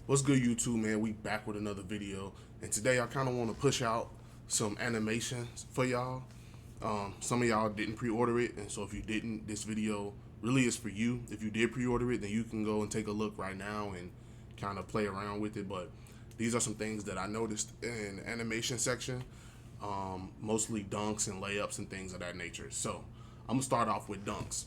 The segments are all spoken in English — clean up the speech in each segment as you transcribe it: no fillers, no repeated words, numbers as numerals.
What's good, YouTube, man? We back with another video, and today I kind of want to push out some animations for y'all. Some of y'all didn't pre-order it, and so if you didn't, this video really is for you. If you did pre-order it, then you can go and take a look right now and kind of play around with it. But these are some things that I noticed in the animation section, mostly dunks and layups and things of that nature. So I'm gonna start off with dunks.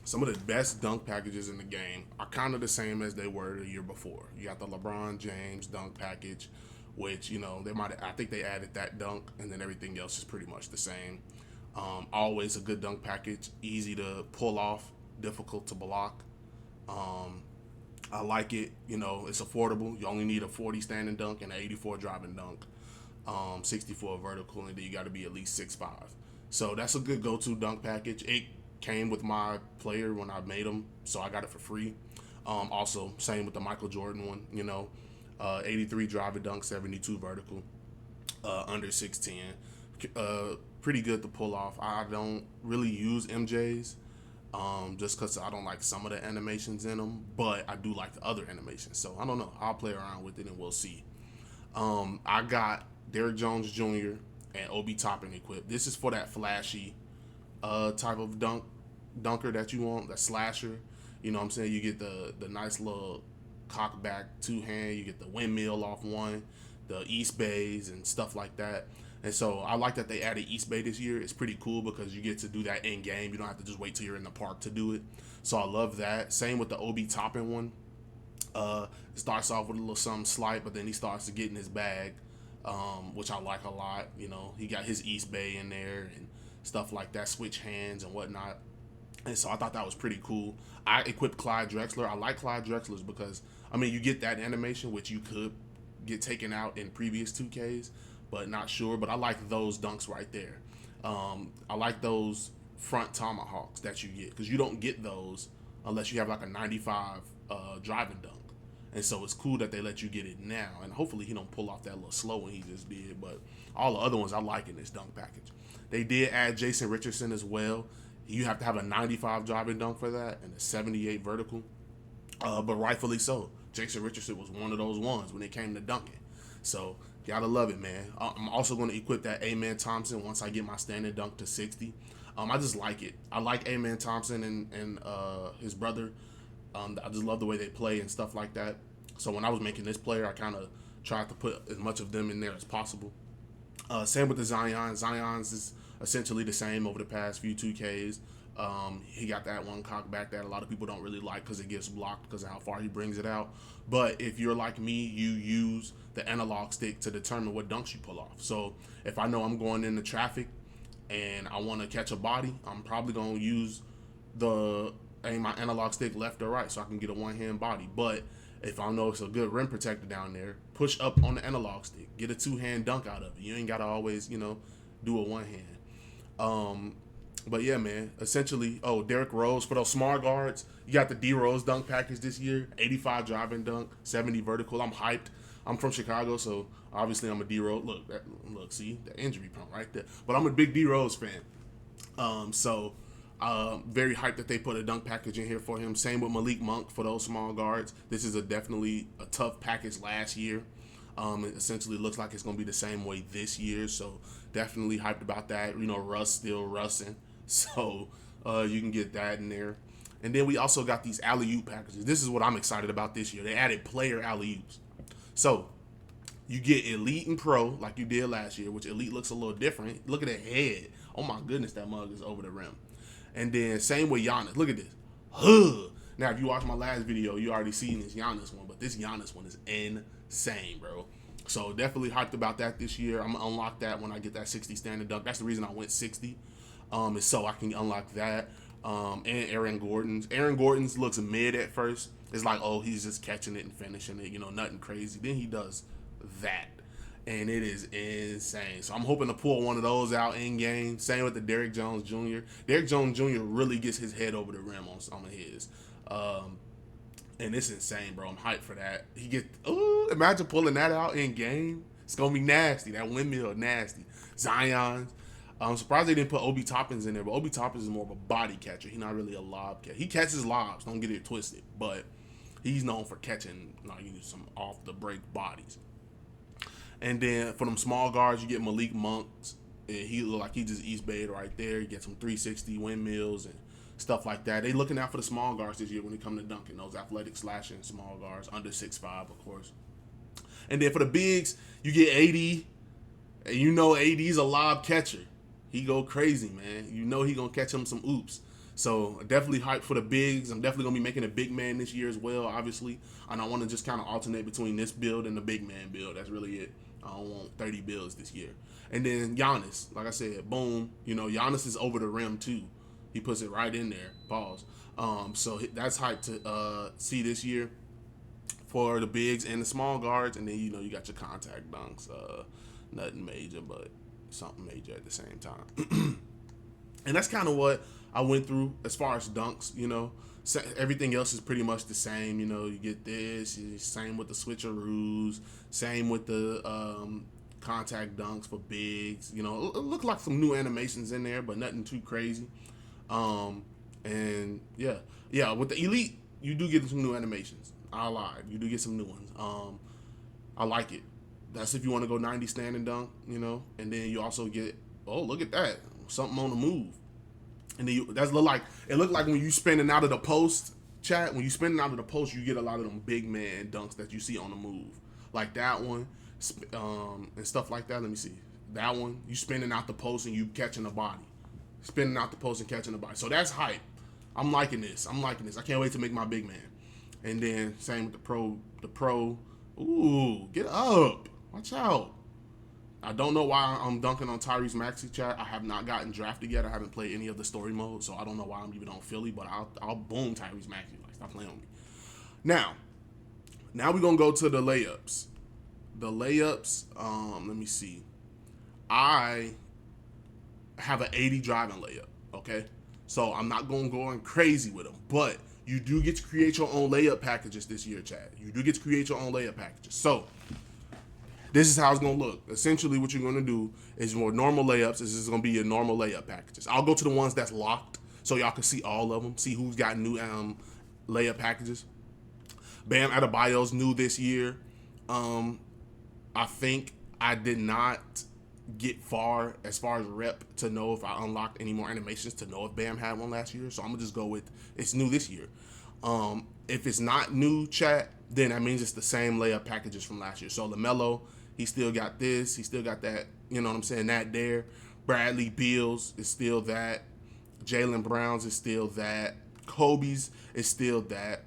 Some of the best dunk packages in the game are kind of the same as they were the year before. You got the LeBron James dunk package, which they might. I think they added that dunk, and then everything else is pretty much the same. Always a good dunk package, easy to pull off, difficult to block. Um, I like it. It's affordable. You only need a 40 standing dunk and an 84 driving dunk, 64 vertical, and then you got to be at least 6'5". So that's a good go-to dunk package. It came with my player when I made him, so I got it for free. Also, same with the Michael Jordan one. 83 driving dunk, 72 vertical, under 6'10". Pretty good to pull off. I don't really use MJs, just because I don't like some of the animations in them, but I do like the other animations. So I don't know. I'll play around with it and we'll see. I got Derrick Jones Jr. and Obi Toppin equipped. This is for that flashy type of dunker that you want, that slasher. You know what I'm saying? You get the nice little cock back two hand, you get the windmill off one, the East Bays and stuff like that. And so I like that they added East Bay this year. It's pretty cool because you get to do that in game. You don't have to just wait till you're in the park to do it. So I love that. Same with the Obi Toppin one. It starts off with a little something slight, but then he starts to get in his bag, which I like a lot. He got his East Bay in there and stuff like that, switch hands and whatnot. And so I thought that was pretty cool. I equipped Clyde Drexler. I like Clyde Drexler's because, you get that animation, which you could get taken out in previous 2Ks, but not sure. But I like those dunks right there. I like those front tomahawks that you get because you don't get those unless you have like a 95 driving dunk. And so it's cool that they let you get it now. And hopefully he don't pull off that little slow one he just did. But all the other ones I like in this dunk package. They did add Jason Richardson as well. You have to have a 95 driving dunk for that and a 78 vertical. But rightfully so. Jason Richardson was one of those ones when it came to dunking. So, gotta love it, man. I'm also going to equip that Amen Thompson once I get my standing dunk to 60. I just like it. I like Amen Thompson and his brother. I just love the way they play and stuff like that. So when I was making this player, I kind of tried to put as much of them in there as possible. Same with the Zion. Zion's is essentially the same over the past few 2Ks. He got that one cock back that a lot of people don't really like because it gets blocked because of how far he brings it out. But if you're like me, you use the analog stick to determine what dunks you pull off. So if I know I'm going into traffic and I want to catch a body, I'm probably going to use my analog stick left or right so I can get a one-hand body. But if I know it's a good rim protector down there, push up on the analog stick, get a two-hand dunk out of it. You ain't got to always, do a one-hand. But yeah, man, essentially, Derrick Rose, for those smart guards, you got the D Rose dunk package this year, 85 driving dunk, 70 vertical. I'm hyped. I'm from Chicago, so obviously I'm a D Rose. Look, see, the injury prone right there. But I'm a big D Rose fan. Very hyped that they put a dunk package in here for him. Same with Malik Monk for those small guards. This is definitely a tough package last year. It essentially looks like it's going to be the same way this year, so definitely hyped about that. Russ still russing, so you can get that in there. And then we also got these alley-oop packages. This is what I'm excited about this year. They added player alley-oops. So you get Elite and Pro like you did last year, which Elite looks a little different. Look at that head. Oh my goodness, that mug is over the rim. And then same with Giannis. Look at this. Now, if you watch my last video, you already seen this Giannis one, but this Giannis one is insane, bro. So definitely hyped about that this year. I'm gonna unlock that when I get that 60 standard dunk. That's the reason I went 60, is so I can unlock that. And Aaron Gordon's. Aaron Gordon's looks mid at first. It's like, oh, he's just catching it and finishing it, nothing crazy. Then he does that, and it is insane. So I'm hoping to pull one of those out in game. Same with the Derrick Jones Jr. Derrick Jones Jr. really gets his head over the rim on some of his. And it's insane, bro. I'm hyped for that. Imagine pulling that out in game. It's gonna be nasty. That windmill, nasty. Zion. I'm surprised they didn't put Obi Toppins in there, but Obi Toppins is more of a body catcher. He's not really a lob catcher. He catches lobs. Don't get it twisted. But He's known for catching some off the break bodies. And then for them small guards, you get Malik Monks. And he look like he just East Bay right there. You get some 360 windmills and stuff like that. They looking out for the small guards this year when it come to dunking. Those athletic slashing small guards under 6'5", of course. And then for the bigs, you get AD. And you know AD's a lob catcher. He go crazy, man. You know he gonna catch him some oops. So definitely hyped for the bigs. I'm definitely gonna be making a big man this year as well, obviously. And I want to just kind of alternate between this build and the big man build. That's really it. I don't want 30 builds this year. And then Giannis, like I said, boom. You know, Giannis is over the rim too. He puts it right in there. Pause. So that's hyped to see this year for the bigs and the small guards. And then you got your contact dunks. Nothing major, but something major at the same time. And that's kind of what I went through as far as dunks. Everything else is pretty much the same. You get this. Same with the switcheroos. Same with the contact dunks for bigs. It looked like some new animations in there, but nothing too crazy. And yeah, with the elite, you do get some new animations. I lied. You do get some new ones. I like it. That's if you want to go 90 stand and dunk, and then you also get, oh, look at that, something on the move. And then it looked like when you spinning out of the post, chat, when you spinning out of the post, you get a lot of them big man dunks that you see on the move. Like that one, and stuff like that. Let me see. That one, you spinning out the post and you catching the body. Spinning out the post and catching the body. So that's hype. I'm liking this. I can't wait to make my big man. And then same with the pro. Ooh, get up. Watch out. I don't know why I'm dunking on Tyrese Maxey, chat. I have not gotten drafted yet. I haven't played any of the story mode, so I don't know why I'm even on Philly, but I'll boom Tyrese Maxey. Like, stop playing with me. Now we're going to go to the layups. The layups, let me see. I have an 80 driving layup, okay? So I'm not going to go crazy with them, but you do get to create your own layup packages this year, chat. You do get to create your own layup packages. So this is how it's going to look. Essentially, what you're going to do is your normal layups. This is going to be your normal layup packages. I'll go to the ones that's locked so y'all can see all of them, see who's got new layup packages. Bam Adebayo's new this year. I think I did not get far as rep to know if I unlocked any more animations to know if Bam had one last year. So I'm going to just go with it's new this year. If it's not new, chat, then that means it's the same layup packages from last year. So LaMelo, he still got this. He still got that, you know what I'm saying, that there. Bradley Beal's is still that. Jaylen Brown's is still that. Kobe's is still that,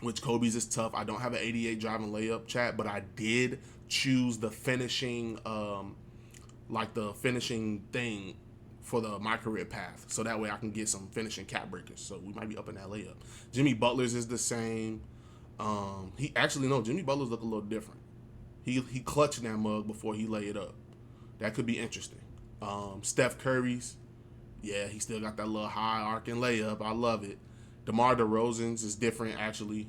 which Kobe's is tough. I don't have an 88 driving layup, chat, but I did choose the finishing, the finishing thing for my career path. So that way I can get some finishing cap breakers. So we might be up in that layup. Jimmy Butler's is the same. Jimmy Butler's look a little different. He clutched that mug before he lay it up. That could be interesting. Steph Curry's, yeah, he still got that little high arcing layup. I love it. DeMar DeRozan's is different, actually.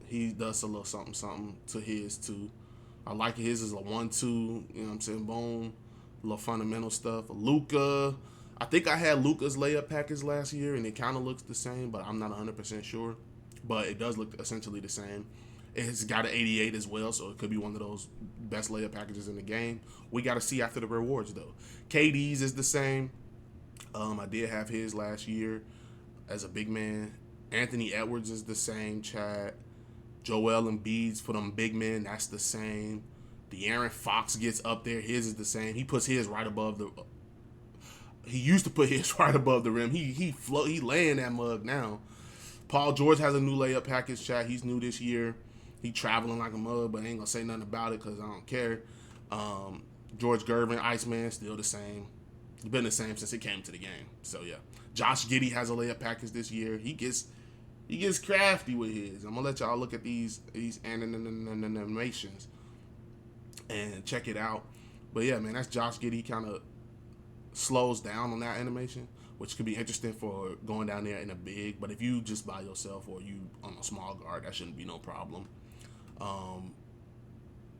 He does a little something to his, too. I like his is a 1-2, you know what I'm saying, boom. A little fundamental stuff. Luka, I think I had Luka's layup package last year, and it kind of looks the same, but I'm not 100% sure. But it does look essentially the same. It's got an 88 as well, so it could be one of those best layup packages in the game. We got to see after the rewards, though. KD's is the same. I did have his last year as a big man. Anthony Edwards is the same, chat. Joel Embiid's for them big men, that's the same. De'Aaron Fox gets up there, his is the same. He puts his right above the... He used to put his right above the rim. He laying that mug now. Paul George has a new layup package, chat. He's new this year. He traveling like a mug, but I ain't gonna say nothing about it because I don't care. George Gervin, Iceman, still the same. It's been the same since it came to the game. So yeah. Josh Giddey has a layup package this year. He gets crafty with his. I'm gonna let y'all look at these animations and check it out. But yeah, man, that's Josh Giddey. He kind of slows down on that animation, which could be interesting for going down there in a big. But if you just by yourself or you on a small guard, that shouldn't be no problem.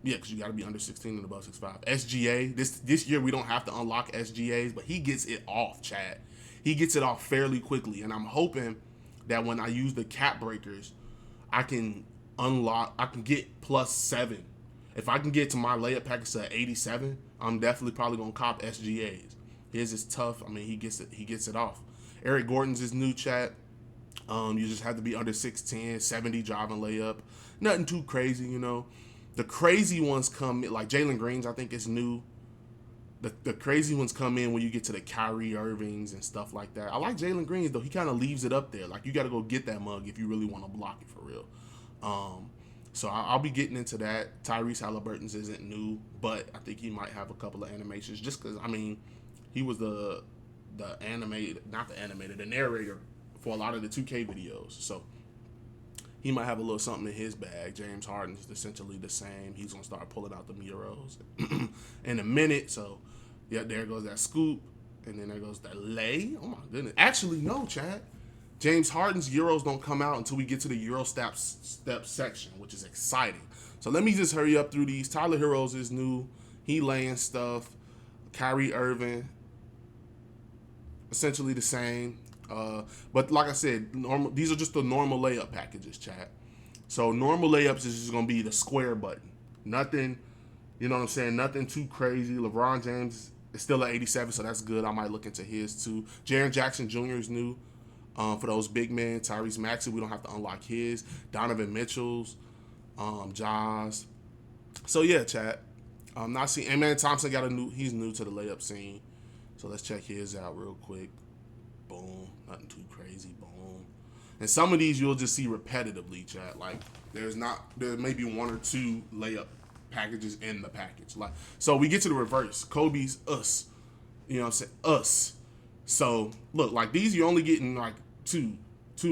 Yeah, because you got to be under 16 and above 6'5". SGA, this year we don't have to unlock SGAs, but he gets it off, Chad. He gets it off fairly quickly, and I'm hoping that when I use the cap breakers, I can get +7. If I can get to my layup package to 87, I'm definitely probably gonna cop SGAs. His is tough. I mean, he gets it off. Eric Gordon's is new, chat. You just have to be under 6'10", 70 driving layup. Nothing too crazy, you know. The crazy ones come in, like Jalen Green's, I think is new. The crazy ones come in when you get to the Kyrie Irvings and stuff like that. I like Jalen Green's, though. He kind of leaves it up there. Like, you got to go get that mug if you really want to block it for real. So I'll be getting into that. Tyrese Halliburton's isn't new, but I think he might have a couple of animations just because, I mean, he was the narrator for a lot of the 2K videos. So he might have a little something in his bag. James Harden's essentially the same. He's going to start pulling out the Muros in a minute. So, yeah, there goes that scoop. And then there goes that lay. Oh, my goodness. Actually, no, Chad. James Harden's Euros don't come out until we get to the Euro step section, which is exciting. So let me just hurry up through these. Tyler Heroes is new. He laying stuff. Kyrie Irving, essentially the same. But like I said, these are just the normal layup packages, chat. So normal layups is just going to be the square button. Nothing, you know what I'm saying? Nothing too crazy. LeBron James is still at 87, so that's good. I might look into his too. Jaren Jackson Jr. is new. For those big men, Tyrese Maxey, we don't have to unlock his. Donovan Mitchell's, Jaws. So yeah, chat. I'm not seeing. Amen Thompson he's new to the layup scene. So let's check his out real quick. Boom. Nothing too crazy. Boom. And some of these you'll just see repetitively, chat. Like there may be one or two layup packages in the package. Like so we get to the reverse. Kobe's us. You know what I'm saying? Us. So look, like these you're only getting like two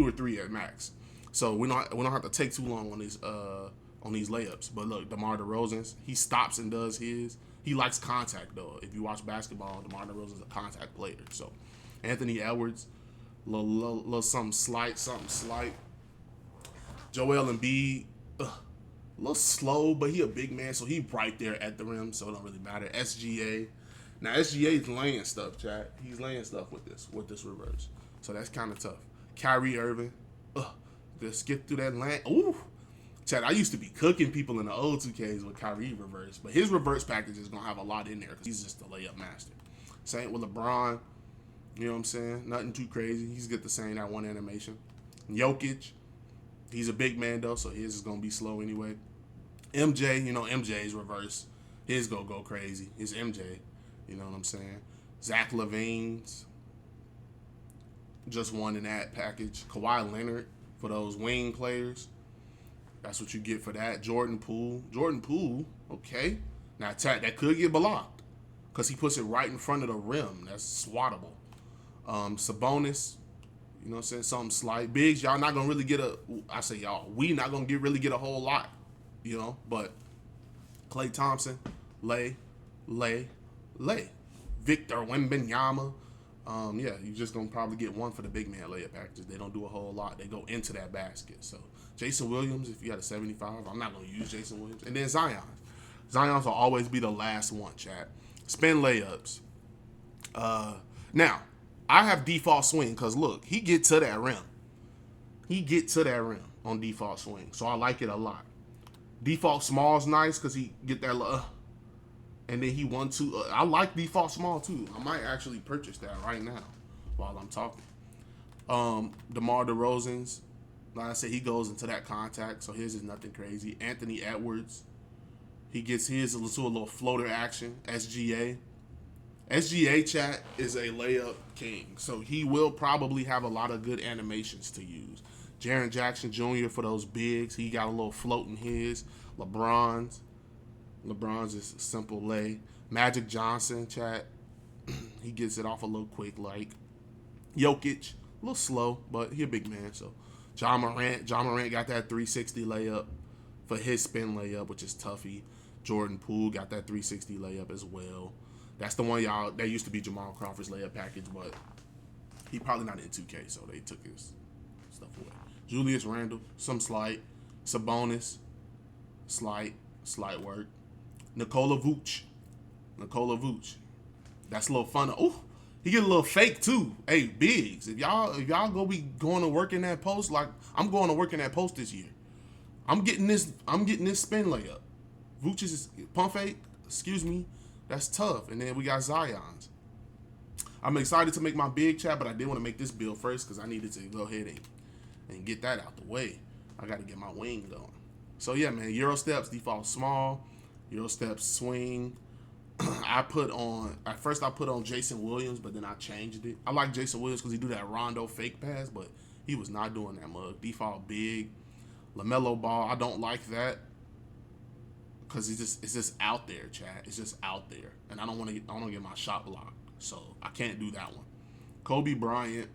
or three at max. So we don't have to take too long on these layups. But look, DeMar DeRozan's, he stops and does his. He likes contact though. If you watch basketball, DeMar DeRozan's a contact player. So Anthony Edwards, little something slight. Joel Embiid, a little slow, but he a big man, so he right there at the rim, so it don't really matter. SGA. Now SGA's laying stuff, chat. He's laying stuff with this reverse. So that's kind of tough. Kyrie Irving. Just skip through that lane. Ooh. Chat, I used to be cooking people in the old 2Ks with Kyrie reverse, but his reverse package is going to have a lot in there because he's just a layup master. Same with LeBron. You know what I'm saying? Nothing too crazy. He's get the same, that one animation. Jokic. He's a big man, though, so his is going to be slow anyway. MJ, you know, MJ's reverse. His go crazy. His MJ. You know what I'm saying? Zach LaVine's just one in that package. Kawhi Leonard for those wing players. That's what you get for that. Jordan Poole, okay. Now, that could get blocked because he puts it right in front of the rim. That's swattable. Sabonis, you know what I'm saying? Something slight. Bigs, y'all not going to really get we not going to really get a whole lot, you know. But Klay Thompson, Lay. Victor Wembanyama. Yeah, you're just going to probably get one for the big man layup packages. They don't do a whole lot. They go into that basket. So, Jason Williams, if you got a 75, I'm not going to use Jason Williams. And then Zion. Zion's will always be the last one, chat. Spin layups. Now, I have default swing because, look, he get to that rim. On default swing. So, I like it a lot. Default small is nice because he get that and then he won two. I like default small too. I might actually purchase that right now while I'm talking. DeMar DeRozan's, like I said, he goes into that contact, so his is nothing crazy. Anthony Edwards, he gets his to a little floater action. SGA chat is a layup king, so he will probably have a lot of good animations to use. Jaren Jackson Jr. for those bigs, he got a little float in his. LeBron's is a simple lay. Magic Johnson, chat. He gets it off a little quick, like. Jokic, a little slow, but he a big man, so. John Morant got that 360 layup for his spin layup, which is toughy. Jordan Poole got that 360 layup as well. That's the one that used to be Jamal Crawford's layup package, but he probably not in 2K, so they took his stuff away. Julius Randle, some slight. Sabonis, slight work. Nikola Vuce. That's a little fun. Oh, he get a little fake too. Hey, bigs, if y'all go be going to work in that post, like I'm going to work in that post this year. I'm getting this spin layup. Vooch's pump fake, excuse me, that's tough. And then we got Zion's. I'm excited to make my big chat, but I did want to make this build first because I needed to go ahead and get that out the way. I got to get my wing going. So yeah, man, Euro steps, default small. Euro steps swing. At first I put on Jason Williams, but then I changed it. I like Jason Williams because he do that Rondo fake pass, but he was not doing that mug. Default big. LaMelo Ball, I don't like that because it's just out there, Chad. It's just out there, and I don't want to get my shot blocked, so I can't do that one. Kobe Bryant,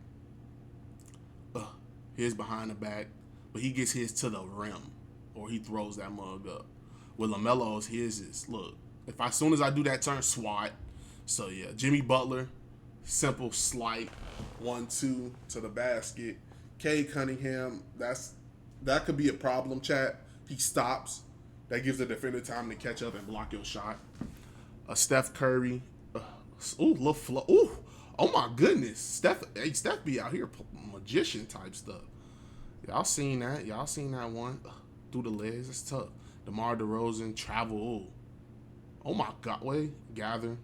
his behind the back, but he gets his to the rim, or he throws that mug up. With LaMelo's, his is look. If as soon as I do that turn, swat. So yeah, Jimmy Butler, simple slight, 1-2 to the basket. Cade Cunningham, that could be a problem, chat. He stops. That gives the defender time to catch up and block your shot. Steph Curry, little flow. Ooh, oh my goodness, Steph be out here magician type stuff. Y'all seen that? Y'all seen that one? Through the legs, it's tough. DeMar DeRozan, travel. Ooh. Oh my God, wait, gather.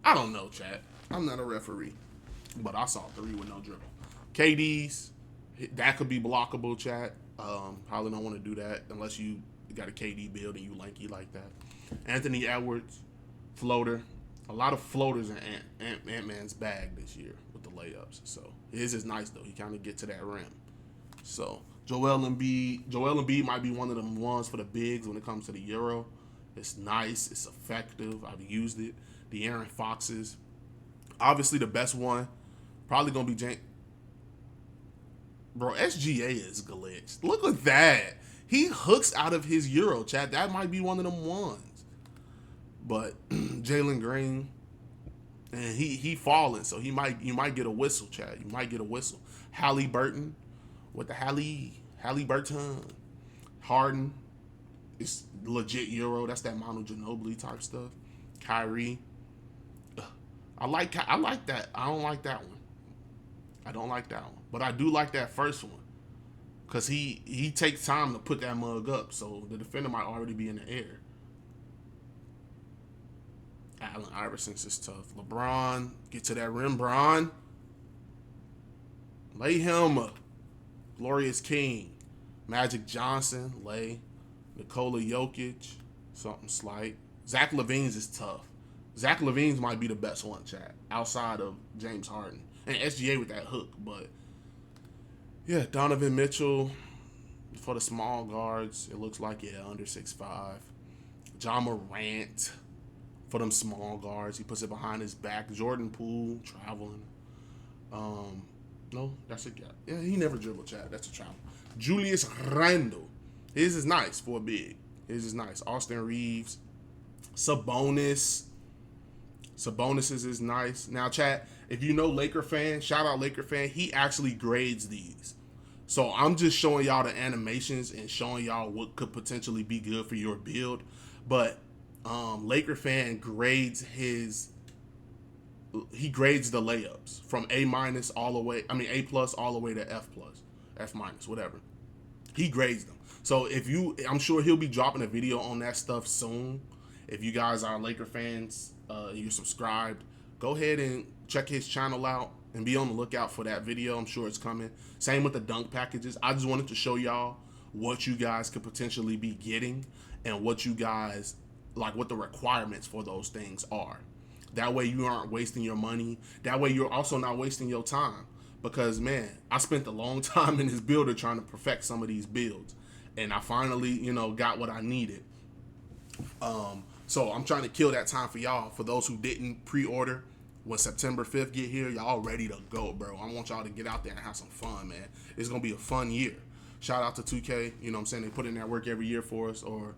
I don't know, chat. I'm not a referee, but I saw 3 with no dribble. KD's, that could be blockable, chat. Probably don't want to do that unless you got a KD build and you lanky like that. Anthony Edwards, floater. A lot of floaters in Ant-Man's bag this year with the layups. So his is nice though. He kind of get to that rim. So Joel Embiid might be one of them ones for the bigs when it comes to the Euro. It's nice. It's effective. I've used it. De'Aaron Foxes. Obviously, the best one probably going to be James. Bro, SGA is glitched. Look at that. He hooks out of his Euro, chat. That might be one of them ones. But Jalen Green, and he falling, so you might get a whistle, chat. You might get a whistle. Halliburton with the Halliburton. Harden. It's legit Euro. That's that Manu Ginobili type stuff. Kyrie. I like that. I don't like that one. But I do like that first one. Because he takes time to put that mug up. So the defender might already be in the air. Allen Iverson's is tough. LeBron. Get to that rim, Bron. Lay him up. Glorious King. Magic Johnson. Lay. Nikola Jokic, something slight. Zach LaVine's is tough. Zach LaVine's might be the best one, chat, outside of James Harden. And SGA with that hook, but yeah, Donovan Mitchell for the small guards, it looks like, yeah, under 6'5". John Morant for them small guards. He puts it behind his back. Jordan Poole, traveling. No, that's a guy. Yeah, he never dribbled, chat. That's a travel. Julius Randle. His is nice for a big. His is nice. Austin Reeves. Sabonis. Sabonis's is nice. Now, chat, if you know Laker fan, shout out Laker fan, he actually grades these. So I'm just showing y'all the animations and showing y'all what could potentially be good for your build. But Laker fan grades he grades the layups from A- all the way, A+ all the way to F+, F-, whatever. He grades them. So I'm sure he'll be dropping a video on that stuff soon. If you guys are Laker fans, you're subscribed, go ahead and check his channel out and be on the lookout for that video. I'm sure it's coming. Same with the dunk packages. I just wanted to show y'all what you guys could potentially be getting and what you guys, like what the requirements for those things are. That way you aren't wasting your money. That way you're also not wasting your time. Because, man, I spent a long time in this builder trying to perfect some of these builds. And I finally, got what I needed. So I'm trying to kill that time for y'all. For those who didn't pre-order, when September 5th get here, y'all ready to go, bro. I want y'all to get out there and have some fun, man. It's going to be a fun year. Shout out to 2K. You know what I'm saying? They put in that work every year for us, or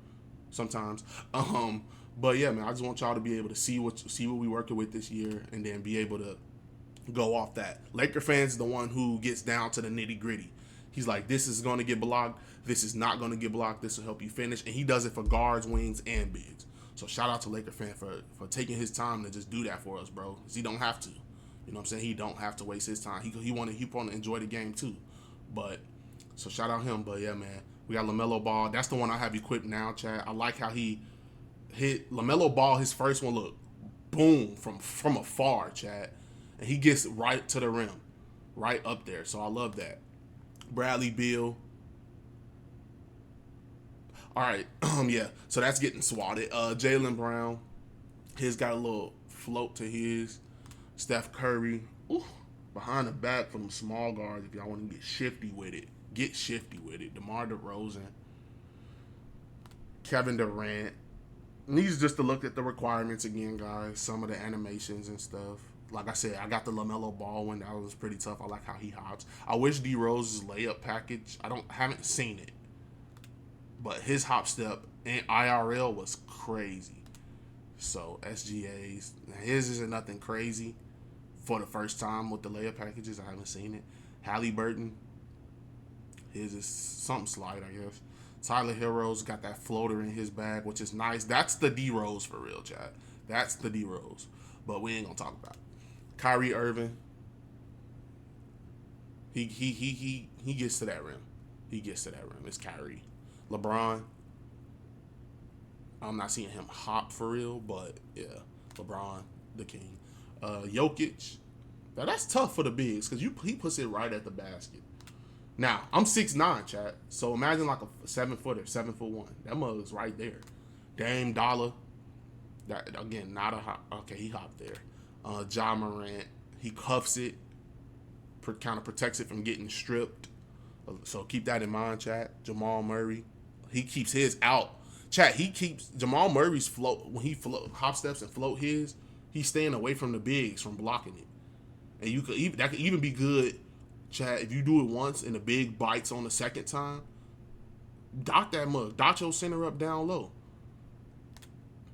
sometimes. But, yeah, man, I just want y'all to be able to see what we working with this year and then be able to go off that. Laker fans is the one who gets down to the nitty-gritty. He's like, this is going to get blocked. This is not going to get blocked. This will help you finish. And he does it for guards, wings, and bigs. So shout out to Laker fan for taking his time to just do that for us, bro. Because he don't have to. You know what I'm saying? He don't have to waste his time. He want to enjoy the game too. But so shout out him. But yeah, man, We got LaMelo Ball. That's the one I have equipped now, Chad. I like how he hit LaMelo Ball. His first one, look, boom, from afar, Chad. And he gets right to the rim, right up there. So I love that. Bradley Beal. All right, yeah. So that's getting swatted. Jaylen Brown. His got a little float to his. Steph Curry. Ooh, behind the back from small guards if y'all want to get shifty with it. Get shifty with it. DeMar DeRozan. Kevin Durant. Needs just to look at the requirements again, guys. Some of the animations and stuff. Like I said, I got the LaMelo Ball one. That was pretty tough. I like how he hops. I wish D Rose's layup package. Haven't seen it, but his hop step in IRL was crazy. So SGA's his isn't nothing crazy for the first time with the layup packages. I haven't seen it. Halliburton, his is something slight, I guess. Tyler Hero's got that floater in his bag, which is nice. That's the D Rose for real, Chad. That's the D Rose. But we ain't gonna talk about it. Kyrie Irving. He gets to that rim. He gets to that rim. It's Kyrie. LeBron. I'm not seeing him hop for real, but yeah, LeBron, the king. Jokic. Now that's tough for the bigs because he puts it right at the basket. Now, I'm 6'9", chat. So imagine like a 7-footer, 7'1". That mug is right there. Dame Dollar. That again, not a hop. Okay, he hopped there. Ja Morant. He cuffs it. Kind of protects it from getting stripped. So keep that in mind, chat. Jamal Murray. He keeps his out. Chat, he keeps Jamal Murray's float when he hop steps and float his, he's staying away from the bigs from blocking it. And that could even be good. Chad, if you do it once and the big bites on the second time, dot that mug. Dot your center up down low.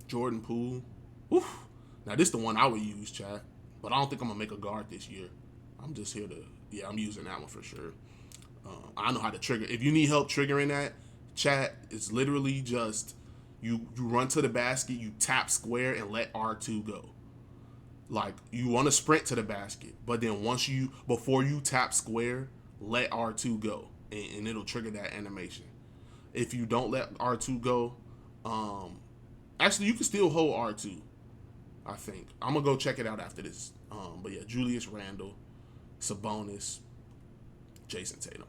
Jordan Poole. Oof. Now, this is the one I would use, Chad. But I don't think I'm going to make a guard this year. I'm just here to, yeah, I'm using that one for sure. I know how to trigger. If you need help triggering that, Chad, it's literally just you run to the basket, you tap square, and let R2 go. Like, you want to sprint to the basket, but then before you tap square, let R2 go, and it'll trigger that animation. If you don't let R2 go, actually, you can still hold R2, I think. I'm going to go check it out after this. But yeah, Julius Randle, Sabonis, Jason Tatum.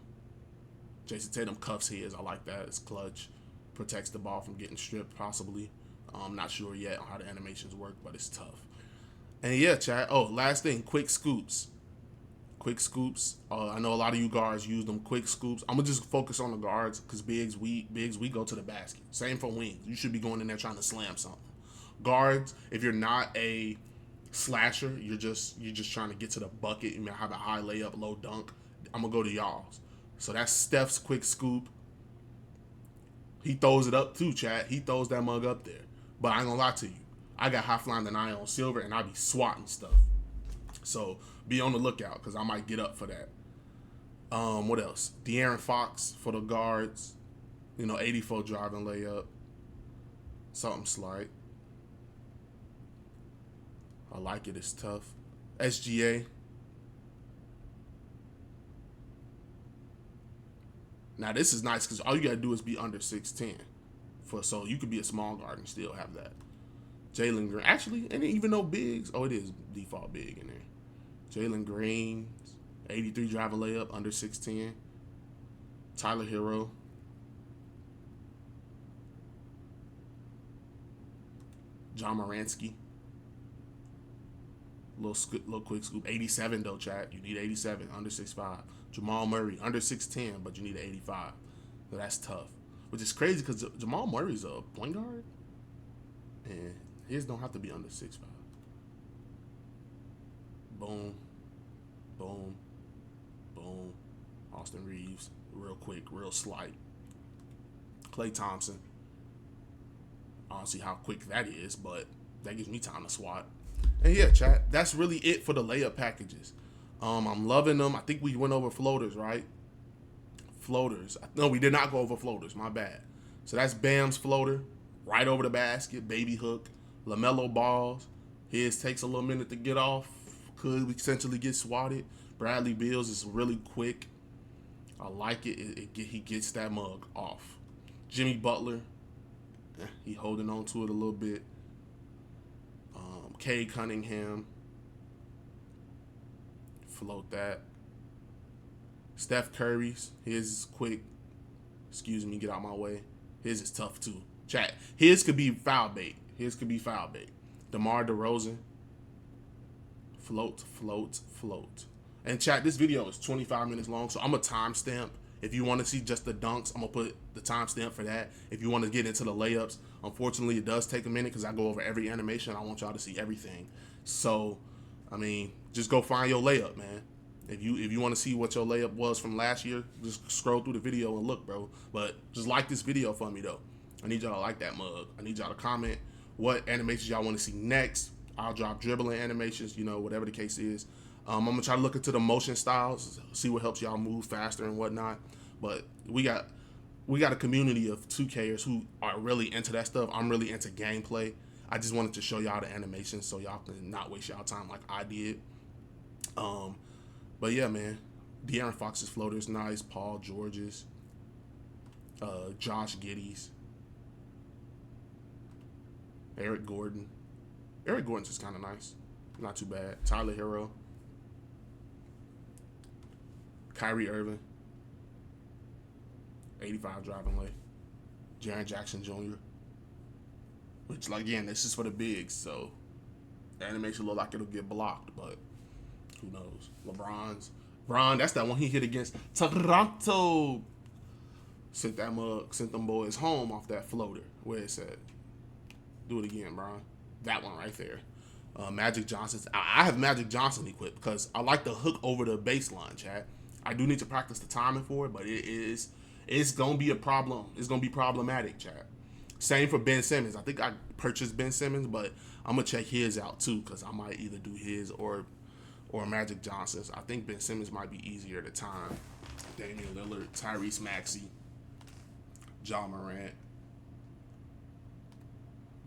Jason Tatum cuffs his. I like that. It's clutch. Protects the ball from getting stripped, possibly. I'm not sure yet on how the animations work, but it's tough. And yeah, chat. Oh, last thing, quick scoops. Quick scoops. I know a lot of you guards use them quick scoops. I'm gonna just focus on the guards because bigs we go to the basket. Same for wings. You should be going in there trying to slam something. Guards, if you're not a slasher, you're just trying to get to the bucket. You may have a high layup, low dunk. I'm gonna go to y'all's. So that's Steph's quick scoop. He throws it up too, chat. He throws that mug up there. But I ain't gonna lie to you. I got high flying than I on silver, and I be swatting stuff. So be on the lookout because I might get up for that. What else? De'Aaron Fox for the guards. 84 driving layup. Something slight. I like it. It's tough. SGA. Now this is nice because all you gotta do is be under 6'10". So you could be a small guard and still have that. Jalen Green. Actually, and even though bigs, it is default big in there. Jalen Green, 83 driving layup, under 6'10". Tyler Hero. John Moransky. Little quick scoop. 87 though, chat. You need 87, under 6'5". Jamal Murray, under 6'10", but you need an 85. So that's tough. Which is crazy because Jamal Murray's a point guard. And his don't have to be under 6'5". Boom. Boom. Boom. Austin Reeves. Real quick, real slight. Klay Thompson. I don't see how quick that is, but that gives me time to swat. And yeah, chat, that's really it for the layup packages. I'm loving them. I think we went over floaters, right? Floaters. No, we did not go over floaters. My bad. So that's Bam's floater. Right over the basket. Baby hook. LaMelo balls. His takes a little minute to get off. Could essentially get swatted. Bradley Beal's is really quick. I like it. He gets that mug off. Jimmy Butler, he holding on to it a little bit. Cade Cunningham, float that. Steph Curry's, his is quick. Excuse me, get out my way. His is tough too. Chat, his could be foul bait. DeMar DeRozan, float. And chat, this video is 25 minutes long, so I'm a timestamp. If you want to see just the dunks, I'm gonna put the timestamp for that. If you want to get into the layups, unfortunately, it does take a minute because I go over every animation. I want y'all to see everything. So, I mean, just go find your layup, man. If you want to see what your layup was from last year, just scroll through the video and look, bro. But just like this video for me, though. I need y'all to like that mug. I need y'all to comment what animations y'all want to see next. I'll drop dribbling animations, whatever the case is. I'm going to try to look into the motion styles, see what helps y'all move faster and whatnot. But we got a community of 2Kers who are really into that stuff. I'm really into gameplay. I just wanted to show y'all the animations so y'all can not waste y'all time like I did. But yeah, man, De'Aaron Fox's floater is nice. Paul George's, Josh Giddey's, Eric Gordon. Eric Gordon's is kind of nice, not too bad. Tyler Hero, Kyrie Irving, 85 driving lane, Jaren Jackson Jr. Which, like, again, this is for the bigs, so the animation look like it'll get blocked, but who knows? LeBron, that's that one he hit against Toronto. Sent them boys home off that floater. Where it said, do it again, Bron. That one right there. Magic Johnson. I have Magic Johnson equipped because I like the hook over the baseline, chat. I do need to practice the timing for it, but it's gonna be a problem. It's gonna be problematic, chat. Same for Ben Simmons. I think I purchased Ben Simmons, but I'm gonna check his out too because I might either do his or Magic Johnson's. I think Ben Simmons might be easier to time. Damian Lillard, Tyrese Maxey, John Morant,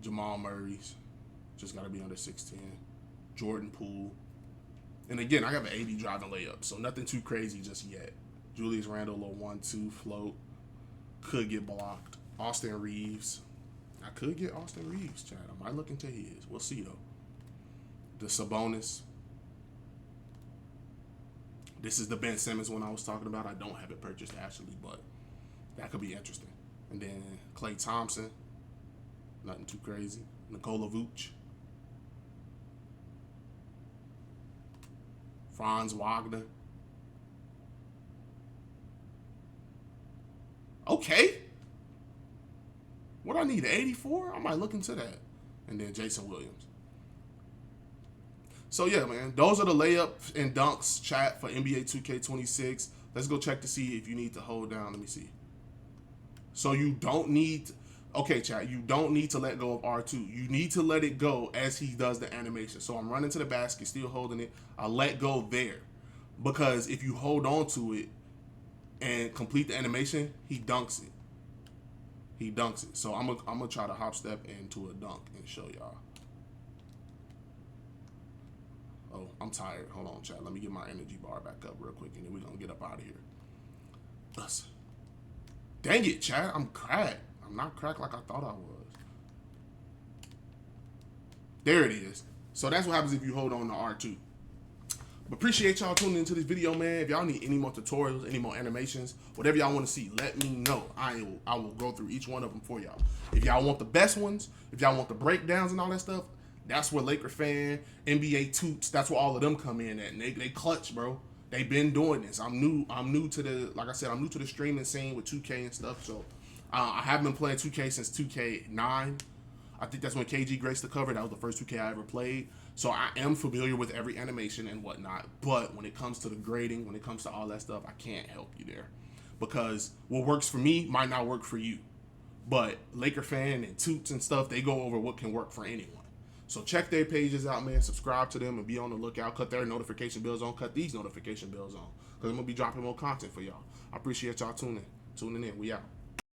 Jamal Murray's. Just got to be under 6'10". Jordan Poole. And again, I have an 80 driving layup, so nothing too crazy just yet. Julius Randle, a 1-2 float. Could get blocked. Austin Reeves. I could get Austin Reeves, Chad. I might look into his. We'll see, though. The Sabonis. This is the Ben Simmons one I was talking about. I don't have it purchased, actually, but that could be interesting. And then Klay Thompson. Nothing too crazy. Nikola Vuce. Franz Wagner. Okay. What I need, 84? I might look into that. And then Jason Williams. So yeah, man, those are the layups and dunks chat for NBA 2K26. Let's go check to see if you need to hold down. Let me see. So you don't need, okay, chat, you don't need to let go of R2. You need to let it go as he does the animation. So I'm running to the basket, still holding it. I let go there because if you hold on to it and complete the animation, he dunks it. He dunks it. So I'm gonna try to hop step into a dunk and show y'all. Oh, I'm tired. Hold on, chat. Let me get my energy bar back up real quick, and then we're going to get up out of here. Us. Dang it, chat. I'm cracked. I'm not cracked like I thought I was. There it is. So that's what happens if you hold on to R2. But appreciate y'all tuning into this video, man. If y'all need any more tutorials, any more animations, whatever y'all want to see, let me know. I will go through each one of them for y'all. If y'all want the best ones, if y'all want the breakdowns and all that stuff, that's where Laker Fan, NBA2K26, that's where all of them come in at. And they clutch, bro. They've been doing this. I'm new to the, like I said, I'm new to the streaming scene with 2K and stuff. So I haven't been playing 2K since 2K9. I think that's when KG graced the cover. That was the first 2K I ever played. So I am familiar with every animation and whatnot. But when it comes to the grading, when it comes to all that stuff, I can't help you there. Because what works for me might not work for you. But Laker Fan and Toots and stuff, they go over what can work for anyone. So check their pages out, man. Subscribe to them and be on the lookout. Cut their notification bells on. Cut these notification bells on. Because I'm going to be dropping more content for y'all. I appreciate y'all tuning in. We out.